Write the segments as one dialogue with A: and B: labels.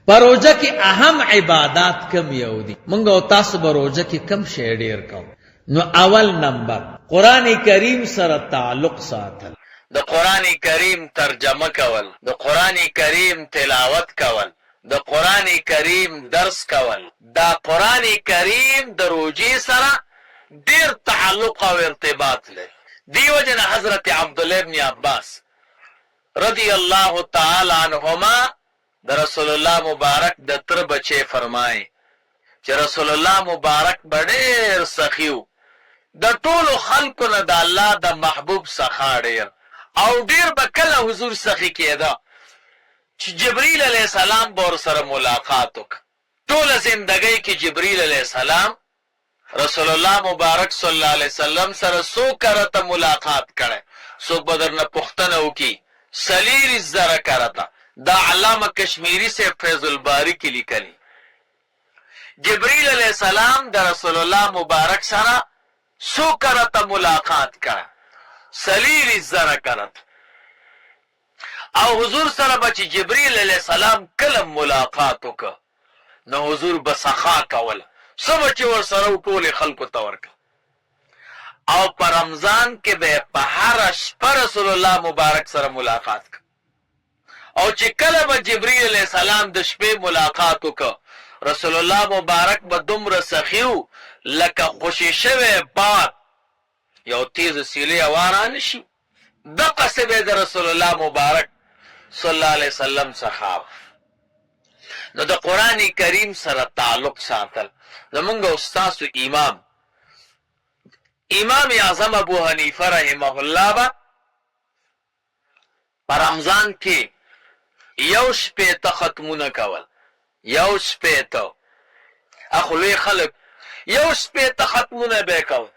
A: پروژه کې اهم عبادات کم یو دي. مونږ او تاسو پروژه کې کم شی ډیر کوو. نو اول نمبر قران کریم سره تعلق ساتل،
B: د قران کریم ترجمه کول، د قران کریم تلاوت کول، د قران کریم درس کول. دا قران کریم د روزي سره ډیر تعلق او ارتباط لري. دیو جن حضرت عبدالله ابن عباس رضی الله تعالی عنہما د رسول الله مبارک د تر بچي فرمای چې رسول الله مبارک ډېر سخیو، د ټولو خلکو نه د الله د محبوب څخه ډېر او ډېر به کله حضور سخی کېده چې جبرئیل علیه السلام به ورسره ملاقات وکړي. ټوله زندګۍ کې جبرئیل علیه السلام رسول الله مبارک صلی الله علیه وسلم سره څو کرته ملاقات کړي. څوک به درنه پوښتنه وکړي، سلیری زره کرته. دا علامه کشمیری سے فیض الباری کی لیکلی. جبرئیل علیہ السلام د رسول الله مبارک سره څو کرته ملاقات کړه، سلیری زره کرته. او حضور سره به چې جبرئیل علیہ السلام کله ملاقات وکړه نو حضور به سخا کوله، سبا چې ورسره ټول خلکو ته ورکړه. او په رمضان کې به په هر شپه رسول الله مبارک سره ملاقات کړه. او چې کله به جبرئیل علیہ السلام د شپې ملاقات وکړه رسول الله مبارک به دومره سخیو لکه خوشی شوی باد یو تیز سیلی واره نشي. دقسې به د رسول الله مبارک صلی الله علیه وسلم څخه. نو د قرآن کریم سره تعلق ساتل زمونږ استاسو امام اعظم ابو حنیفه رحمه الله به په رمضان کې یو شپېته ختمونه کول. یو شپېته اخو لوی خلک یو شپېته ختمونه به یې کول.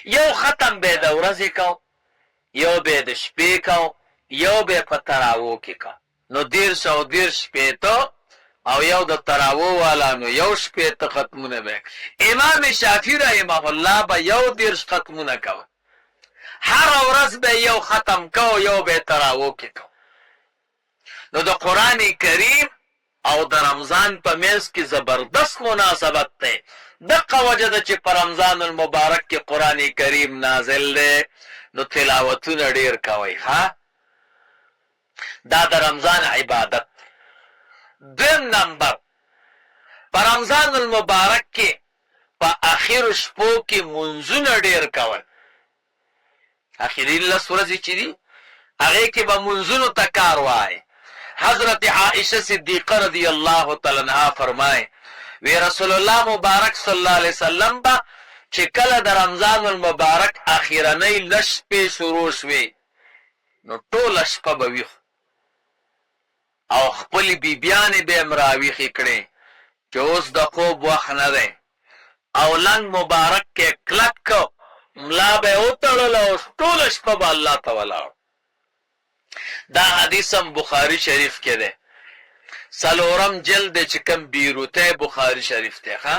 B: یو ختم به یې د ورځې کو، یو به یې د شپې کو، یو به یې په تراوو کې کو. نو 150 شپېته او یو د تراوو والا نو یو شپېته ختمونه به. امام شافعي رحمه الله به 1 ختمونه کو. هر ورځ به یو ختم کو، یو به یې تراوو کې کو. نو د قرآن کریم او د رمضان په منځ کې زبردست مناسبت دی. دغه وجه ده چې په رمضان المبارک کې قرآن کریم نازل دی نو تلاوتونه ډیر کوئ. دا د رمضان عبادت. دویم نمبر په رمضان المبارک کې په اخر شپو کې منځونه ډیر کول. اخرین 10 ورځې چې دي هغې کې به منځونو ته کار وایي. حضرت عائشہ صدیقہ رضی اللہ تعالی عنہا فرمائے وی رسول اللہ مبارک صلی اللہ علیہ وسلم با چې کله د رمضان المبارک اخیرنۍ لس شپې شروع شوې نو ټوله شپه به ویښ او خپلې بیبیانې به یې راویښې کړې چې اوس د خوب وخت نه دی او لنګ مبارک کې کلک کو، ملا به یې وتړله او ټوله شپه به الله ته ولاړ. دا حدیث هم بخاری شریف کې ده. 4 جلد چې کم بیروته بخاری شریف ته ښه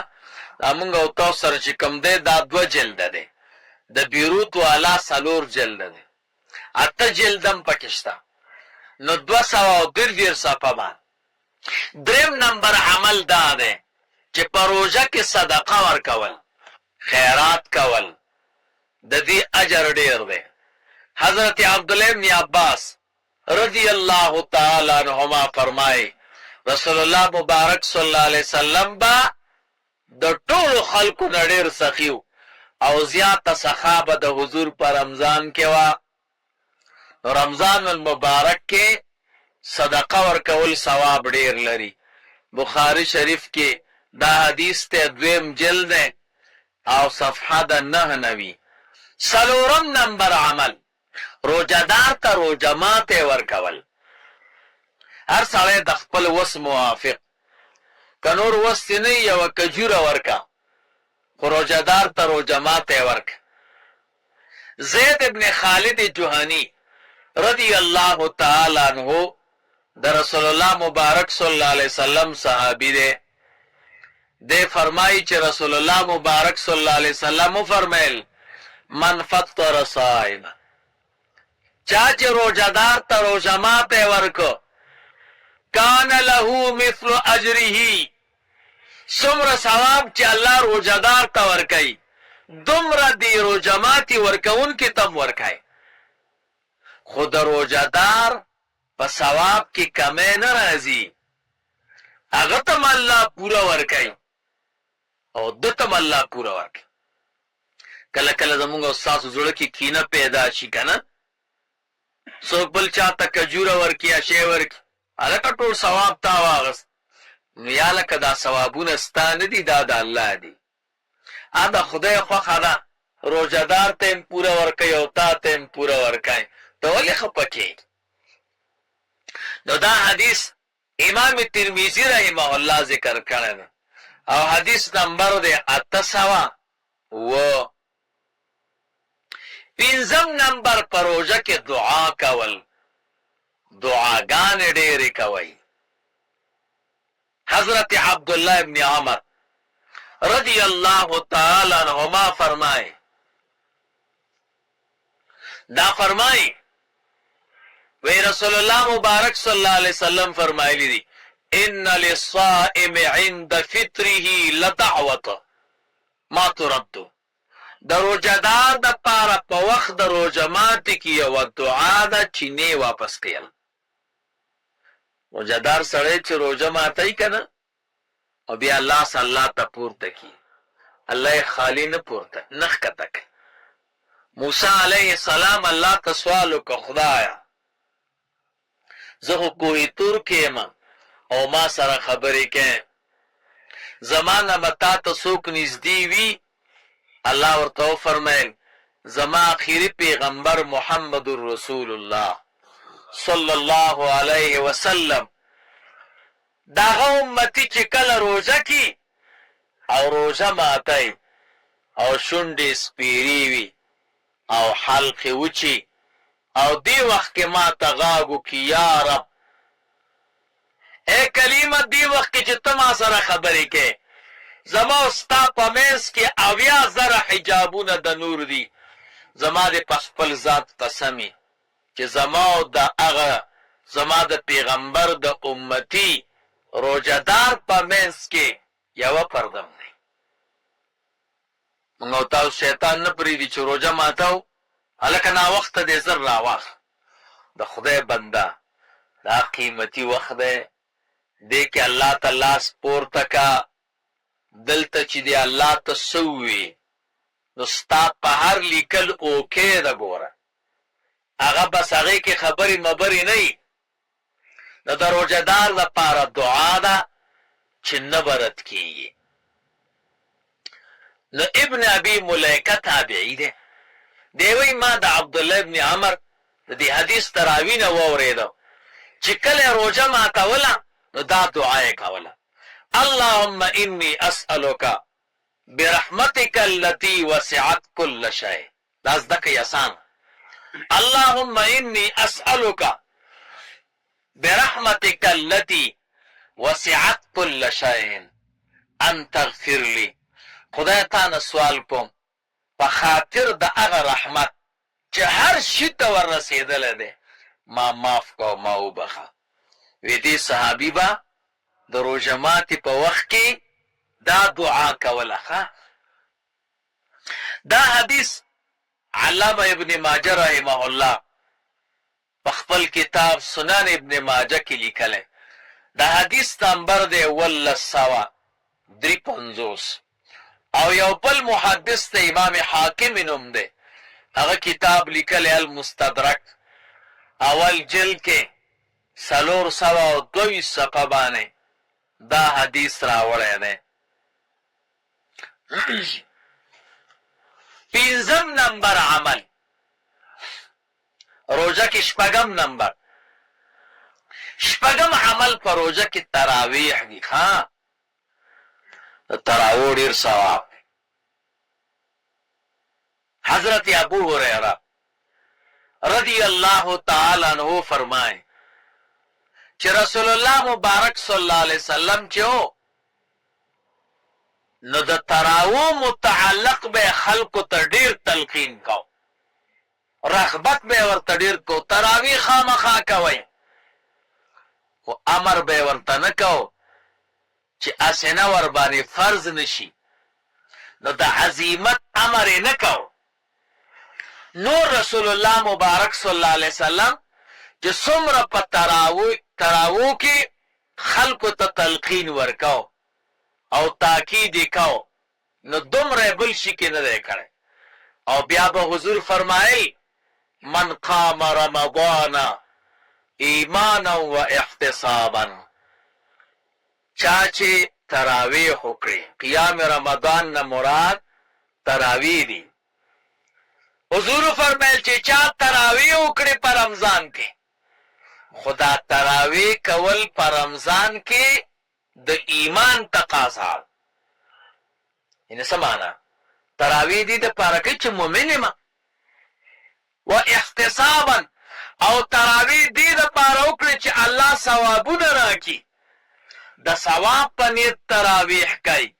B: دا مونږ او تاسو سره چې کم ده دا 2 جلد ده. د بیروت والا 4 جلد ده. 8 جلدم پکشتا نو 213 صفحه باندې. دریم نمبر عمل دا ده چې پروژه کې صدقه ورکول، خیرات کول، د دې اجر ډیر دی. حضرت عبدالله ابن عباس رضی اللہ تعالی عنہما فرمائے رسول اللہ مبارک صلی اللہ علیہ وسلم با د ټولو خلکو نه ډېر سخیو او زیاته سخا به د حضور په رمضان کې وه. رمضان المبارک کې صدقه ورکول ثواب ډېر لري. بخاری شریف کې دا حدیث ته 2 جلد دی او صفحه د 99. 4 نمبر عمل روجدار ته روجه ماته ورکول. هر سړی د خپل وس موافق که نور وس نه یو کجوره ورکا خو روجدار ته روجه ماته ورک. زید ابن خالد جوهنی رضی الله تعالی عنہ د رسول الله مبارک صلی الله علیه وسلم صحابی دی. دے فرمائی چې رسول الله مبارک صلی الله علیه وسلم فرمایل من فطر صائما چا چې روزدار ته روزه ماته ورکو کان له مثل اجره، څومره ثواب چې الله روزدار ته ورکوي دومره دی روزه ماتي ورکوونکي ته هم ورکوي. خو د روزدار په ثواب کې کمی نه راځي، هغه ته هم الله پوره ورکوي او ده ته هم الله پوره ورکوي. کله کله زمونږ او ستاسو زړه کې کینه پیدا شي که نه، څوک بل چا ته کجوره ورکړي یا شی ورکړي، هلکه ټول ثواب تا واغست، نو یا لکه دا ثوابونه ستا نه دي، دا د الله دي. د خدای خوښه ده روزهدار ته هم پوره ورکوي او تا ته هم پوره ورکوي، ته ولې خفه کېږي؟ نو دا حدیث امام ترمذی رحمه الله ذکر کړی دی او حدیث نمبر دی 800. پنځم نمبر په روژه کې دعا کول، دعاګانې ډېرې کوئ. حضرت عبدالله ابن عمر رضی اللہ تعالی عنہما فرمائے، دا فرمائی وی رسول اللہ مبارک صلی اللہ علیہ وسلم فرمائی لی دی ان للصائم عند فطره لدعوت ما ترد، د روزهدار د پاره په وخت د روزه ماتي کې یوه دعا ده چې نه واپس کیل. روزهدار سړی چې روزه ماتوي که نه او بیا الله سه الله ته پورته کي، الله یې خالي نه پورته نه ښکته کوي. موسی علیه السلام الله ته سوال وکړه، خدایه زه خو کوهي تور کې یم او ما سره خبرې کوې، زما نه به تا ته څوک نږدې وي؟ الله ورته وفرمیل زما آخري پیغمبر محمد رسول الله صلی الله علیه وسلم داغه امتی چې کله روزه کی او روزه ماتی او شونډې سپیرې وي او حلقې وچي او دی وخت کې ما ته غاږ وکړي یا رب اے کلیمه دی وخت کې چې ته ما سره خبرې کوې زما او ستا په منځ کې 80,000 حجابونه د نور دي، زما دې په خپل ذات قسمې چې زما او د هغه زما د پیغمبر د امتي روزهدار په منځ کې یوه پرده هم دی. موږ او تاسو شیطان نه پرېږدي چې روژه ماتو، هلکه ناوخته دی زر راواخله. د خدای بنده دا قیمتي وخت دی، دې کې الله ته لاس پورته کا، دلته چې دی الله ته څه ووي نو ستا په هر لیکل اوکې ده. ګوره هغه بس هغې کې خبرې مبرې نه وي، نو د روزهدار لپاره دعا ده چې نه به رد کېږي. نو ابن ابي مليكه تابعي دی، دی وایي ما د عبدالله ابن عمر د دې حدیث تراوی نه واورېده چې کله روژه ماتوله نو دا دعا یې کوله، اللهم انی اسألک برحمتک التي وسعت كل شيء. دا زده کوي آسان، اللهم انی اسألک برحمتک التي وسعت كل شيء ان تغفر لي. خدای تا نه سوال کوم په خاطر د هغه رحمت چې هر شي ته وررسېدلی دی، ما معاف کو ما وبخه. وی دې صحابي به د روژه ماتي په وخت کې دا دعا کوله. دا حدیث علامه ابن ماجه رحمه الله په خپل کتاب سنن ابن ماجه کې لیکلی. دا حدیث نمبر دی 1353 او یو بل محدث ته امام حاکم نوم دی، هغه کتاب لیکلی المستدرک اول جلد کې 402 صفحه باندې دا حدیث راوړی دی. پنځم نمبر عمل روزه کې، شپږم نمبر شپږم عمل په روزه کې تراویح دي. د تراویح ډېر ثواب. حضرت ابو هريره رضی الله تعالی عنہ فرمائے چې رسول الله مبارک صلی الله علیه وسلم چې او نو د تراویح متعلق به خلقو ته ډیر تلقین کو، رغبت به ورته ډیر کو، تراویح خامخا کوي. خو امر به ورته نه کو چې اسنه ور باندې فرض نشي، نو د عزیمت امر نه کو. نور رسول الله مبارک صلی الله علیه وسلم چې څومره په تراوو کې خلکو ته تلقین ورکاو او تاکید کو، نو دومره بل شي کې نه دی کړی. او بیا به حضور فرمایي من قام رمضان ایمانا و احتسابا، چا چې تراویح وکړي. قیام رمضان نه مراد تراویح دي. حضور فرمایل چې چا تراویح وکړي په رمضان کې، خدا تراویح کول په رمضان کې د ایمان تقاضا. یعنی سمانا تراویح دي د پاره کې چې مؤمن ما و احتسابا، او تراویح دي د پاره وکړي چې الله ثوابونه راکړي. د ثواب په نیت تراویح کوي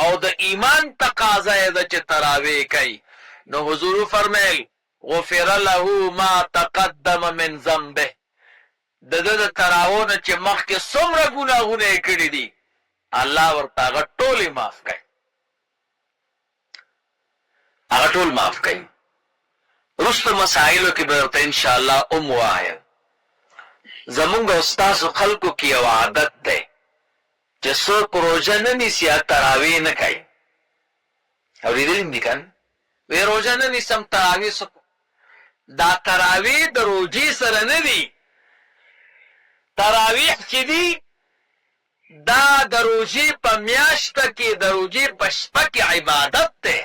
B: او د ایمان تقاضا یې ده چې تراویح کوي. نو حضور فرمایل غفر له ما تقدم من ذنبه، د د تراوو نه چې مخکې څومره ګناهونه یې کړي دي الله ورته هغه ټولې معاف کوي، هغه ټول معاف کوي. وروسته مسائلو کې به ورته انشاءالله ووایم. زمونږ او ستاسو خلکو کې یو عادت دی چې څوک روژه نه نیسي تراویح نه کوي. اورېدلي دي که نه؟ وی روژه نه نیسم تراویح څه. دا تراویح د روژې سره نه دي. تراویح چې دي دا د روژې په میاشته کې د روژې په شپه کې عبادت دی.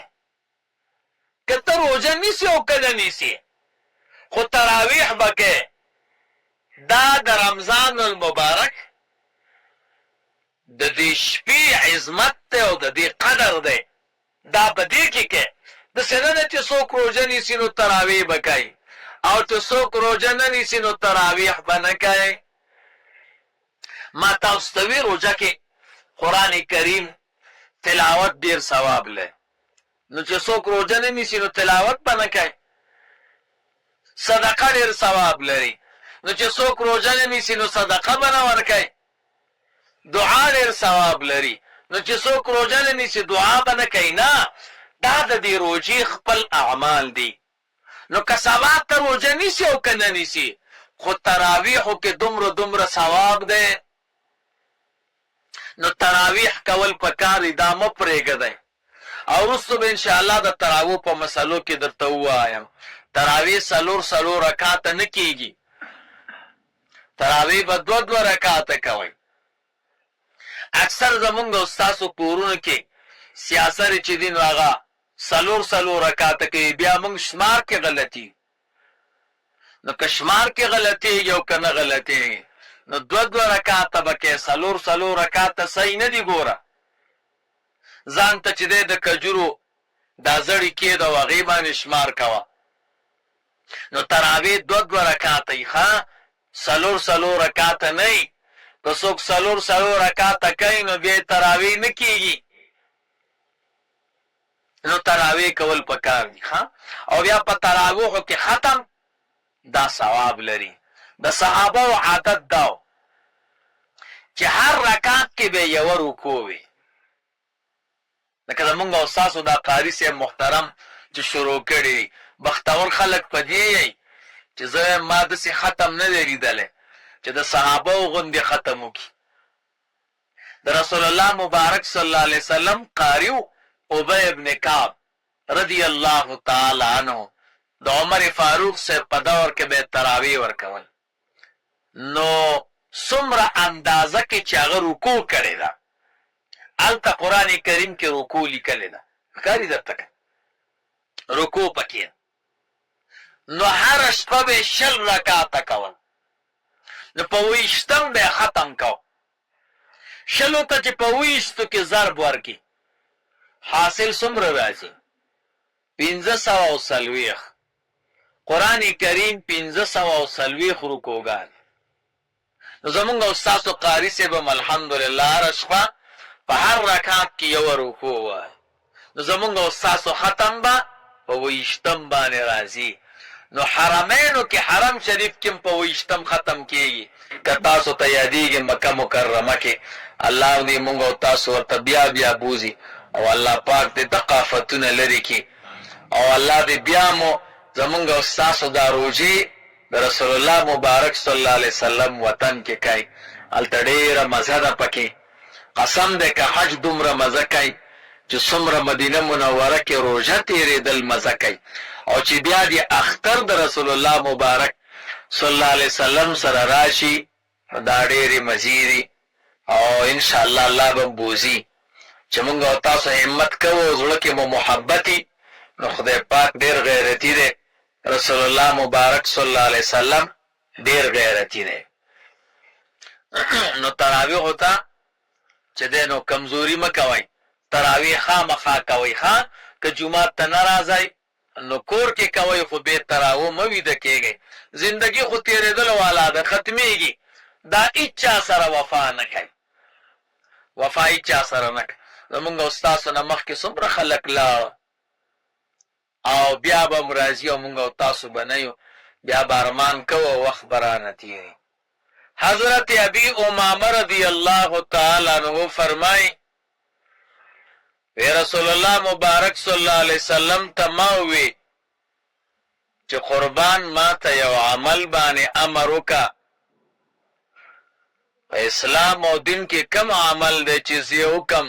B: که ته روژه نیسي او که نه نیسي، خو تراویح به کوې. دا د رمضان المبارک د دې شپې عظمت دی او د دې قدر دی. دا به دې کې کوې. داسې نه ده چې څوک روژه نیسي نو تراویح به کوي، او چې څوک روژه نه نیسي نو تراویح به نه کوي. ما تاسو ته وی روژه کې قرآن کریم تلاوت ډېر ثواب لري. نو چې څوک روژه نه نیسي نو تلاوت به نه کوي. صدقه ډېر ثواب لري. نو چې څوک روژه نه نیسي نو صدقه به نه ورکوي. دعا ډېر ثواب لري. نو چې څوک روژه نه نیسي دعا به نه کوي. نه، دا د دې روژې خپل اعمال دي. نو که سبا ته روژه نیسي او که نه نیسي، خو تراویحو کې دومره دومره ثواب دی. نو تراویح کول پکار دی، دا مه پرېږدئ. او وروسته به انشاءالله د تراویح په مسلو کې درته ووایم. تراویح څلور رکعاته نه کېږي. تراویح به دوه رکعاته کوئ. اکثر زمونږ او ستاسو کورونو کې سیاست چې دي نو هغه څلور رکعاته کوي. بیا موږ شمار کې غلطي. نو که شمار کې غلطېږي او که نه غلطېږي نو دوه رکعاته به کوې. څلور رکعاته صحیح نه دي. ګوره ځان ته چې دی د کجورو دا زړې کېد او هغې باندې شمار کوه. نو تراویح دوه رکعاته یي ښه، څلور رکعاته نه یي. که څوک څلور رکعاته کوي نو بیا تراویح نه کېږي. نو تراویح کول پکار دي ښه. او بیا په تراویحو کې ختم دا ثواب لري. د صحابهو عادت دا چې هر رکعت کې به یوه رکوع وي. لکه زمونږ او ستاسو دا قاري صاحب محترم چې شروع کړي. بختور خلک په دې یی چې زه ما داسې ختم نه دی لیدلی چې د صحابهو غوندې ختم وکړي. د رسول الله مبارک صلی الله علیه وسلم قاری و ابی ابن کعب رضی الله تعالی عنه. د عمر فاروق صاحب په دور کې به تراویح ورکول. نو څومره اندازه کې چې هغه رکوع کړې ده، هلته قرآن کریم کې رکوع لیکلې ده. ښکاري درته که رکوع پکې. نو هره شپه به 20 رکعاته کول. نو په 20م به ختم کو. 20 ته چې په 20 کې ضرب ورکړي حاصل څومره راځي؟ 540. قرآن کریم 540 رکوعګان. نو زمونږ او ستاسو قاري صاحب هم الحمدلله هره شپه په هر رکعت کې یوه رکوع وایي. نو زمونږ او ستاسو ختم به په 20م باندې راځي. نو حرمینو کې حرم شریف کې په 20 ختم کیږي. که تاسو ته یادېږي مکه مکرمه کې الله دې موږ او تاسو ورته بیا بیا بوزي او الله پاک دې ثقافتونه لري کړي او الله دې بیا مو زمونږ او ستاسو دا روژې د رسول الله مبارک صلی الله علیه وسلم وطن کې کوي. هلته ډېره مزه ده پکې. قسم دی که حج دومره مزه کوي چې څومره مدینه منوره کې روژه تېرېدل مزه کوي او چې بیا دې اختر د رسول الله مبارک صلی الله علیه وسلم سره راشي دا ډېرې مزې دي او انشاءالله الله به بوزي چې موږ او تاسو همت کوو زړه کې مو محبتي نو خدای پاک ډېر غیرتي دی. رسول الله مبارک صلی الله علیه وسلم ډېر غیرتي دی. نو تراویح ہوتا چې دی نو کمزوري مه کوئ. تراویح خامخا کوئ. ښه که جومات ته نه راځئ نو کور کې کوئ خو بې تراوح مه ویده کېږئ. زندګي خو تېرېدل والا ده ختمېږي. دا هېچا سره وفا نه کوي. وفا هېچا سره نه کوي. زمونږ او ستاسو نه مخکې څومره خلک لاړه او بیا به م راځي او مونږ او تاسو به نه یو بیا به ارمان کوو وخت به رانه تېري. حضرت ابي امامه رضی الله تعالی عنه فرمایي رسول الله مبارک صلی الله علیه وسلم ته ما ووی چې قربان ما ته یو عمل باندې امر وکړه. په اسلام او دین کې کم عمل دی چې زه یې وکړم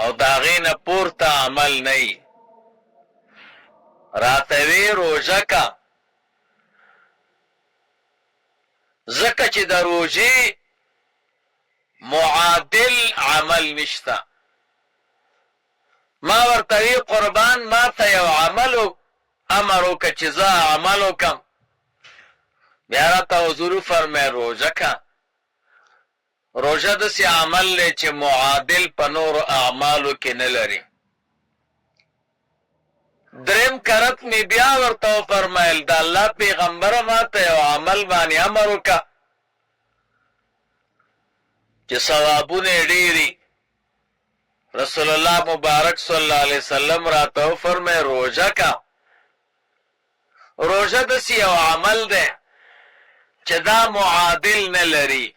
B: او د هغې نه پورته عمل نه وي. راته وی روژه کا ځکه چې د روژې معادل عمل نشته. ما ورته وی قربان ما ته یو عمل امر وکړه چې زه عمل وکړم. بیا راته حضور فرمایي روژه کا. روژه داسې عمل دی چې معادل په نورو اعمالو کې نه لري. دریم کرت می بیا ورته وفرمایل د الله پیغمبره ما ته یو عمل باندې امر وکړه چې ثوابونه یې ډېري. رسول الله مبارک صلی الله علیه وسلم راته وفرمایل روژه کا. روژه داسې یو عمل دی چې دا معادل نه لري.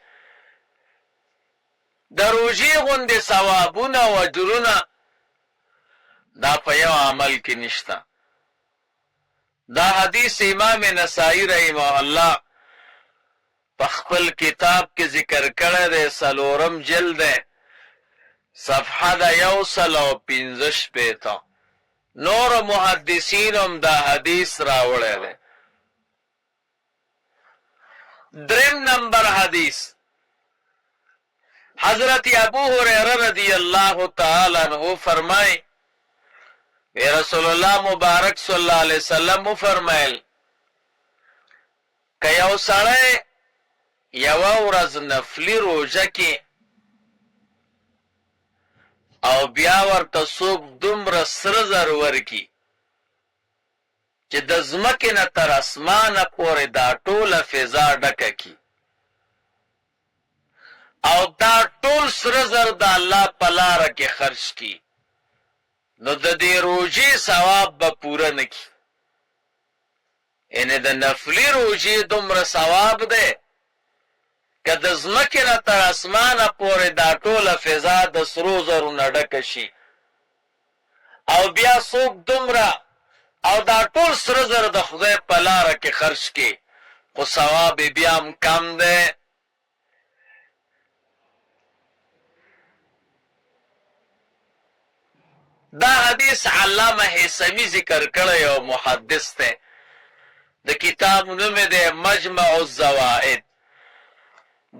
B: د روژې غوندې ثوابونه او اجرونه دا په یو عمل کې نشته. دا حدیث امام نسائی رحمه الله په خپل کتاب کې ذکر کړی دی. 4 جلد دی صفحه د 115. نور محدثین هم دا حدیث راوړی دی. دریم نمبر حدیث حضرت ابو هریره رضی الله تعالی عنہ فرمائے رسول الله مبارک صلی الله علیه وسلم فرمایل که یو سړی یوه ورځ نفلي روژه کې او بیا ورته څوک دومره سره زر ورکي چې د ځمکې نه تر اسمانه پورې دا ټوله فضا ډکه کي او دا ټول سره زر د الله په لاره کې خرج کی نو د دې روژې ثواب به پوره نه کي. یعنې د نفلي روژې دومره ثواب دی که د ځمکې نه تر اسمانه پورې دا ټوله فضا د سرو زرو نه ډکه شي او بیا څوک دومره او دا ټول سره زر د خدای په لاره کې خرج کی خو ثواب بیا هم کم دی. دا حدیث علامه حسمی ذکر کړی یو محدث دی. د کتاب نوم دی مجمع الزوائد.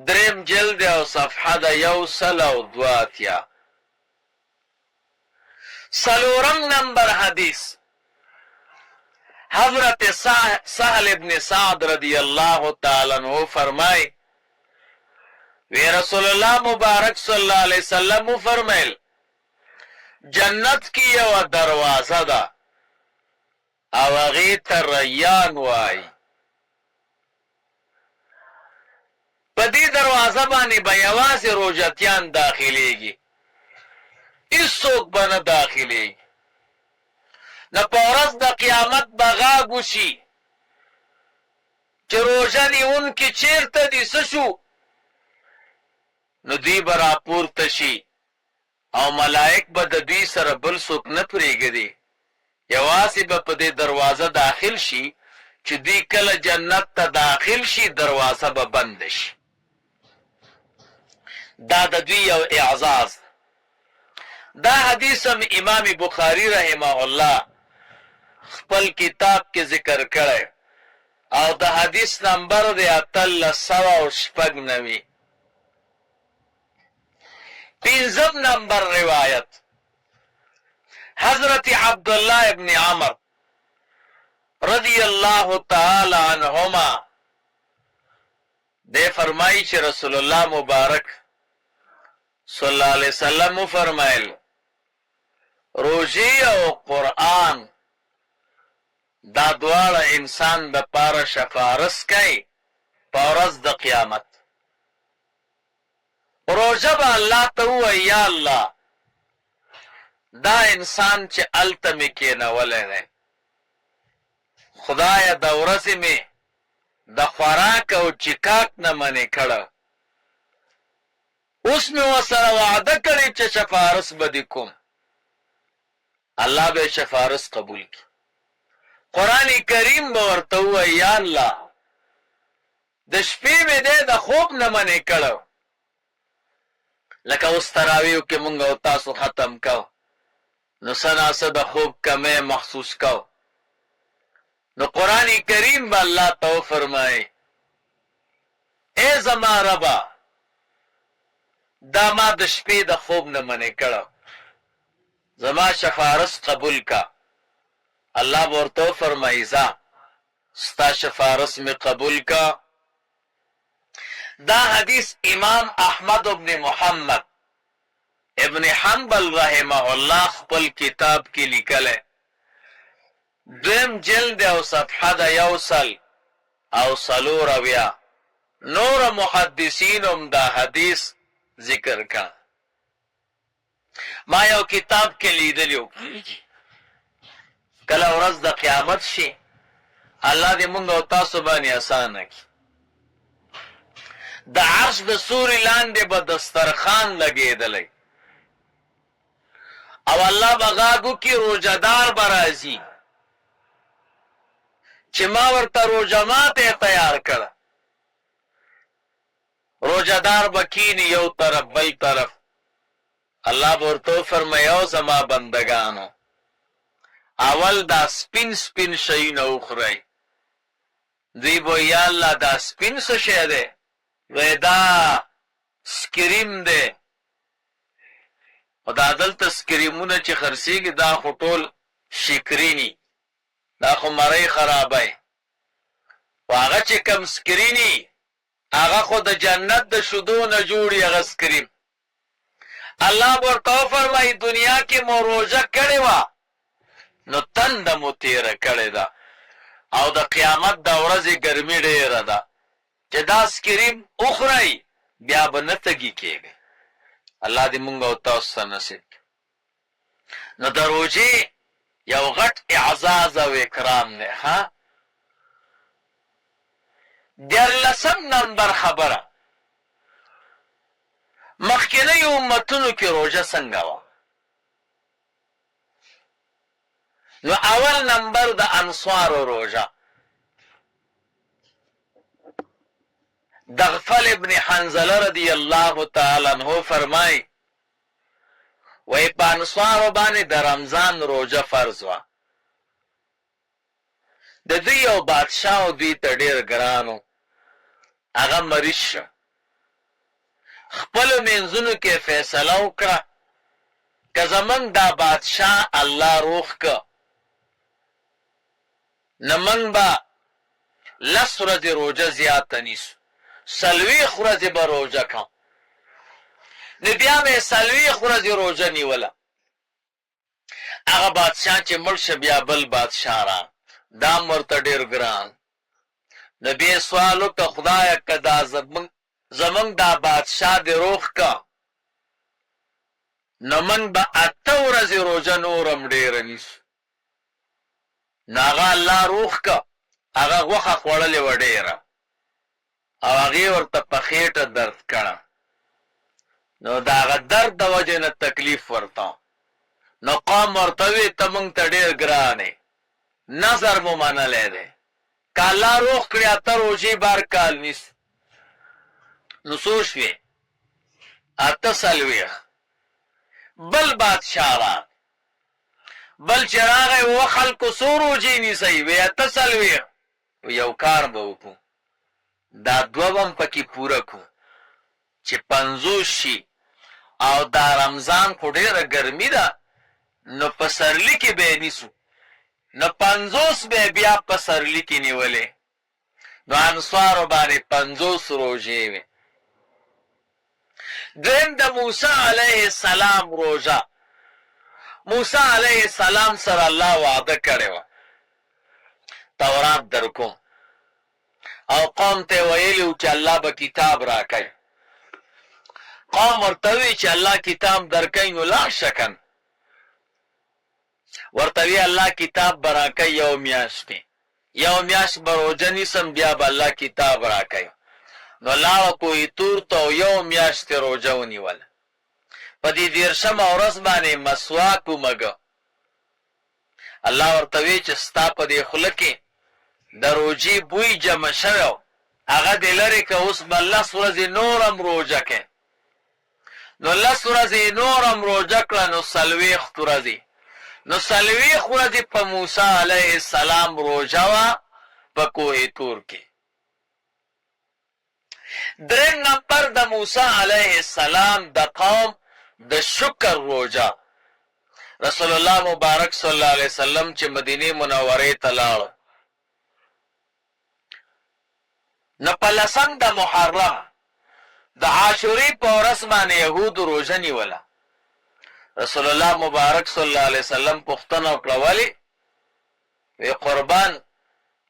B: 3 جلد او صفحه د 102. 4 نمبر حدیث حضرت سهل ابن سعد رضی الله تعالی عنہ فرمائے رسول الله مبارک صلی الله علیه وسلم فرمایل جنت کی یو دروازه ده او هغې ته ریان وایي. په دې دروازه باندې به یوازې روژتیان داخلیږي، هېڅوک به نه داخلیږي. نه په ورځ د قیامت به غاږ وشي چې روژه نیونکي چېرته دي څه شو، نو دوی به راپورته شي او ملائک به د دوی سره بل څوک نه پرېږدي، یوازې به په دې دروازه داخل شي چې دوی کله جنت ته داخل شي دروازه به بند شي. دا د دوی یو اعزاز. دا حدیث هم امام بخاری رحمه الله خپل کتاب کې ذکر کړی او د حدیث نمبر دی 1396. پنځم نمبر روایت حضرت عبدالله ابن عمر رضی اللہ تعالی عنہما دے فرمائی چې رسول اللہ مبارک صلی اللہ علیہ وسلم فرمائل روزی او قرآن دا دواړه انسان د پاره شفارس کوي په ورځ د قیامت. روزه به الله ته ووایي یا الله دا انسان چې هلته مې کېنولی دی خدایه د ورځې مې د خوراک او چکاک نه منې کړه، اوس مې ورسره وعده کړې چې شفارس به دې کوم. الله به شفارس قبول کړي. قرآن کریم به ورته ووایي یا الله د شپې مې دی د خوب نه منې کړه، لکه اوس تراویحو کې مونږ او تاسو ختم کو نو څه ناڅه د خوب کمی محسوس کو، نو قرآن کریم به الله ته وفرمایي ای زما ربا دا ما د شپې د خوب نه منې کړه، زما شفارس قبول کا. الله به ورته وفرمایي ځه ستا شفارس مې قبول کا. دا حدیث امام احمد ابن محمد ابن حنبل رحمه الله خپل کتاب کې لیکلی، دویم جلد او صفحه د 100 نور محدثین هم دا حدیث ذکر کا. ما یو کتاب کې لیدلیو کله ورځ د قیامت شي الله دې مونږ او تاسو باندې اسانه کړي. د عرش د سوري لاندې به دسترخوان لګېدلی او الله به غاږ وکړي روژهدار به راځي چې ما ورته روژه ماته تیار کړه. روژهدار به کیني یو طرف بل طرف. الله به ورته وفرمایي او زما بندګانو اول دا سپین سپین شیونه وخورئ. دوی به یا الله دا سپین څه شی دی؟ وی دا سکریم دی. او دا دلته سکریمونه چې خرڅېږي دا خو ټول شکرینی، دا خو مرۍ خرابی. و هغه چې کم سکرینی هغه خو د جنت د شیدو نه جوړي هغه سکریم. الله به ورته وفرمایي دنیا کې مو روژه کړې وه نو تنده مو تېره کړې ده او د قیامت د ورځې ګرمي ډېره ده چې دا سکریم وخورئ بیا به نه تږي کېږئ. الله دې مونږ او تاسو ته نصیب کړي. نو د روژې یو غټ اعزاز او اکرام دی. ها 14 نمبر خبره مخکینی امتونو کې روژه څنګه وه؟ نو اول نمبر د انصارو روژه. دغفل ابن حنزله رضی الله تعالی عنہ فرمای وی په انصارو باندې د رمضان روژه فرض وه. د دوی یو بادشاه دوی ته ډېر ګرانو، هغه مریض شه. خپلو منځونو کې فیصله وکړه که زمونږ دا بادشاه الله روغ که نه موږ به 10 ورځې روژه زیاته نیسو، 40 ورځې به روژه کوم. نو بیا مې 40 ورځې روژه نیوله. هغه بادشاه چې مړ شه بیا بل بادشاه را دا ورته ډېر ګران. نو بیا سوال وکړه خدایه که دا زمونږ دا بادشاه دې روغ که نو موږ به 8 ورځې روژه نور هم ډېره نیسو. نو هغه الله روغ که هغه غوښه خوړلې وه ډېره او هغې ورته په خېټه درد کړه نو د هغه درد د وجې نه تکلیف ورته نو قوم ورته وی ته موږ ته ډېر ګران یې نظر مو منلی دی که الله روغ کړي اته روژې بار کال نیسي نو څو شوې اته څلوېښت بل بادشاه را بل چې راغی اوه خلکو څو روژې نیسئ وی اته څلوېښت یو کار به وکړو دا دوه به م پکې پوره کړو چې 50 شي او دا رمضان خو ډېره ګرمي ده نو په سرلي کې به یې نیسو نو 50 به بیا په سرلي کې نیولې نو انصارو باندې 50 روژې وې دویم د موسی علیه السلام روژه موسی علیه السلام سره الله وعده کړې وه تورات در کوم او قوم ته ویلي و چې الله به کتاب راکوي قوم ورته وی چې الله کتاب درکوي نو لاړ شه کنه ورته وی الله کتاب به راکوي یو میاشت به روژه نیسم بیا به الله کتاب راکوي نو لاړه کوهي تور ته یو میاشت روژه ونیوله په دې 13مه ورځ باندې مسواک ومږه الله ورته وی چې ستا په دې خوله کې د روژې بوی جمع شوی هغه دې لرې که اوس به 10 ورځې نور هم روژه کوې نو 10 ورځې نور هم روژه کړه نو 40 ورځې نو 40 ورځې په موسی علیه السلام روژه وه په کوه تور کې دریم نمبر د موسی علیه السلام د قوم د شکر روژه رسول الله مبارک صلی الله علیه وسلم چې مدینه منورې ته لاړ نو په 10 د محرم د عاشورې په ورځ باندې یهودو روژه نیوله رسول الله مبارک صلی الله علیه وسلم پوښتنه وکړه ولې وی قربان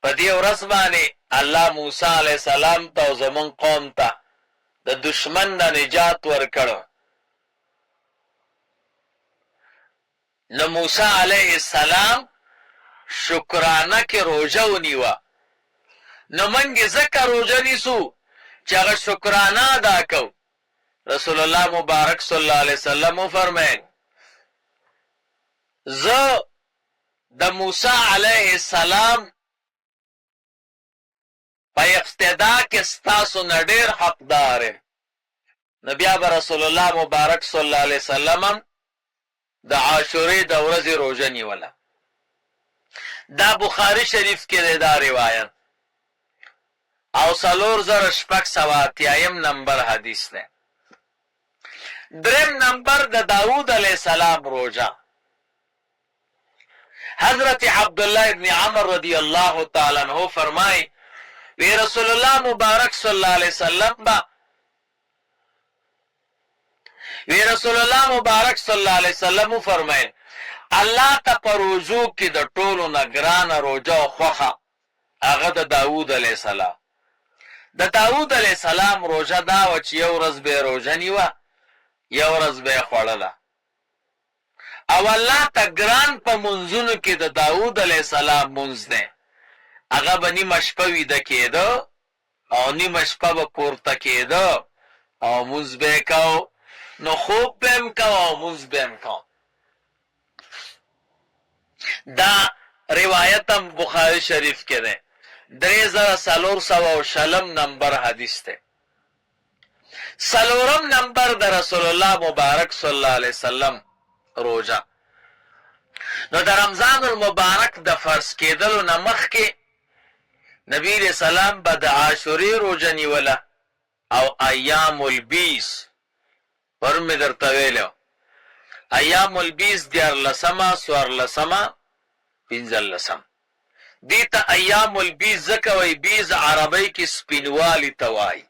B: په دې ورځ باندې الله موسی علیه السلام ته او زمون قوم ته د دشمن نه نجات ورکړو نو موسی علیه السلام شکرانه کې روژه ونیوه نو منګې ځکه روژه نیسو چې هغه شکرانه ادا کو رسول الله مبارک صلی الله علیه وسلم وفرمایل زه د موسی علیه السلام په اقتدا کې ستاسو نه ډېر حقدار یم نو بیا به رسول الله مبارک صلی الله علیه وسلم د عاشورې د ورځې روژه نیوله دا بخاري شریف کې دی دا روایت او 4680 نمبر حدیث دی دریم نمبر د داود علیه السلام روژه حضرت عبدالله ابن عمر رضی الله تعالی عنہ فرمای وی رسول الله مبارک صلی الله علیه وسلم با وی رسول الله مبارک صلی الله علیه وسلم فرمایل الله ته په روزو کې د ټولو نه ګرانه روژه او خوښه هغه د داود علیه السلام د داود علیه السلام روژه دا وه چې یو ورځ به روژه نیوه یو ورځ به یې خوړله او الله ته ګران په منځونو کې د داود علیه السلام منځ دی هغه به نیمه شپه ویده کېده او نیمه شپه به پورته کېده او منځ به یې کو نو خوب به هم کو او منځ به هم کو دا روایت هم بخاری شریف کې دی 3400 نمبر حدیث دی څلورم نمبر د رسول الله مبارک صلی الله علیه وسلم روژه نو د رمضان المبارک د فرض کېدلو نه مخکې نبی علیہ السلام به د عاشورې روژه نیوله او ایام البیس پرون مې درته ویلو ایام البیس 14 14 15 دې ته ایام البیس ځکه وایي بیز عربی کې سپینوالی ته وایي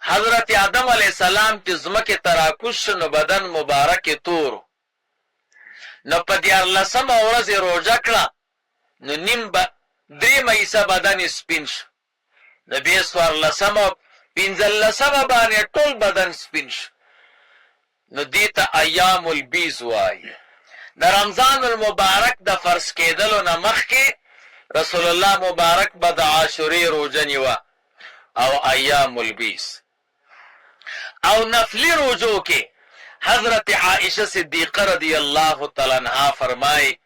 B: حضرت آدم علیہ السلام چې ځمکې ته راکوز شو نو بدن مبارک تور نو په 14 ورځې روژه کړه نو نیم به 3 حصه بدن سپین شو نو بیا 14 15 باندې ټول بدن سپین شو نو دې ته ایام البیز وایي د رمضان المبارک د فرض کېدلو نه مخکې رسول الله مبارک به د عاشورې روژه نیوه او ایام البیس. او نفلی روزو کې حضرت عائشه صدیقه رضی الله تعالی عنها فرمای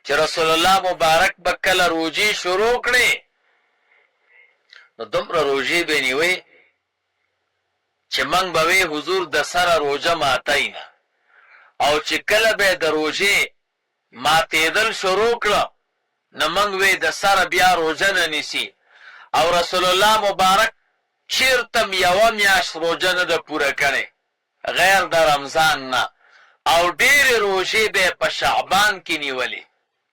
B: چې رسول الله مبارک به کله روزي شروع کړي نو دومره روزي به نیوي چې موږ به وی حضور د سره روزه ماتای نه، او چې کله به د روزي ماتېدل شروع کړه نو موږ وی د سره بیا روزه نه نیسي. او رسول الله مبارک چیرته یوه میاشت روزه نه ده پوره کړې غیر د رمضان نه، او ډېرې روژې به په شعبان کې نیولې.